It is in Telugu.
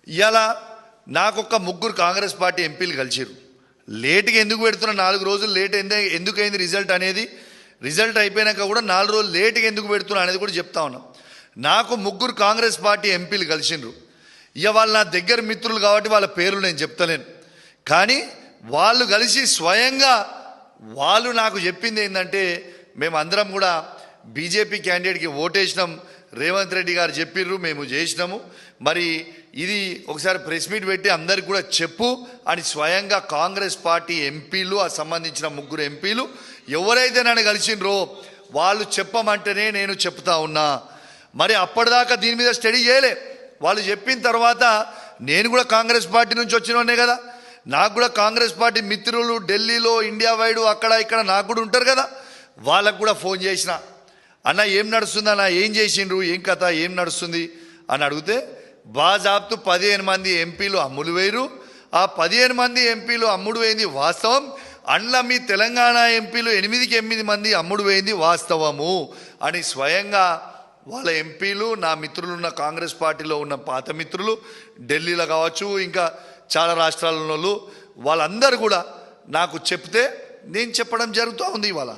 ఇలా నాకొక ముగ్గురు కాంగ్రెస్ పార్టీ ఎంపీలు కలిసిరు. లేట్గా ఎందుకు పెడుతున్నా, 4 రోజులు లేట్ ఎందుకు అయింది రిజల్ట్ అనేది, రిజల్ట్ అయిపోయాక కూడా 4 రోజులు లేట్గా ఎందుకు పెడుతున్నా అనేది కూడా చెప్తా ఉన్నాం. నాకు ముగ్గురు కాంగ్రెస్ పార్టీ ఎంపీలు కలిసిండ్రు. ఇక వాళ్ళు నా దగ్గర మిత్రులు కాబట్టి వాళ్ళ పేర్లు నేను చెప్తలేను, కానీ వాళ్ళు కలిసి స్వయంగా వాళ్ళు నాకు చెప్పింది ఏంటంటే, మేము అందరం కూడా బీజేపీ క్యాండిడేట్కి ఓటేసినాం, రేవంత్ రెడ్డి గారు చెప్పిర్రు, మేము చేసినాము, మరి ఇది ఒకసారి ప్రెస్ మీట్ పెట్టి అందరికి కూడా చెప్పు అని స్వయంగా కాంగ్రెస్ పార్టీ ఎంపీలు, ఆ సంబంధించిన ముగ్గురు ఎంపీలు ఎవరైతే నన్ను కలిసిండ్రో వాళ్ళు చెప్పమంటేనే నేను చెప్తా ఉన్నా. మరి అప్పటిదాకా దీని మీద స్టడీ చేయలే. వాళ్ళు చెప్పిన తర్వాత నేను కూడా కాంగ్రెస్ పార్టీ నుంచి వచ్చినోనే కదా, నాకు కూడా కాంగ్రెస్ పార్టీ మిత్రులు ఢిల్లీలో, ఇండియా వైడు అక్కడ ఇక్కడ నాకు కూడా ఉంటారు కదా, వాళ్ళకు కూడా ఫోన్ చేసిన, అన్న ఏం నడుస్తుంది అన్న, ఏం చేసిండ్రు, ఏం కథ, ఏం నడుస్తుంది అని అడిగితే బాజాబ్తు 15 మంది ఎంపీలు అమ్ముడు వేయరు, ఆ 15 మంది ఎంపీలు అమ్ముడు వేయింది వాస్తవం, అండ్ల మీ తెలంగాణ ఎంపీలు 8 మంది అమ్ముడు వేయింది వాస్తవము అని స్వయంగా వాళ్ళ ఎంపీలు, నా మిత్రులు ఉన్న కాంగ్రెస్ పార్టీలో ఉన్న పాత మిత్రులు ఢిల్లీలో కావచ్చు, ఇంకా చాలా రాష్ట్రాలలో వాళ్ళందరూ కూడా నాకు చెప్తే నేను చెప్పడం జరుగుతూ ఉంది. ఇవాళ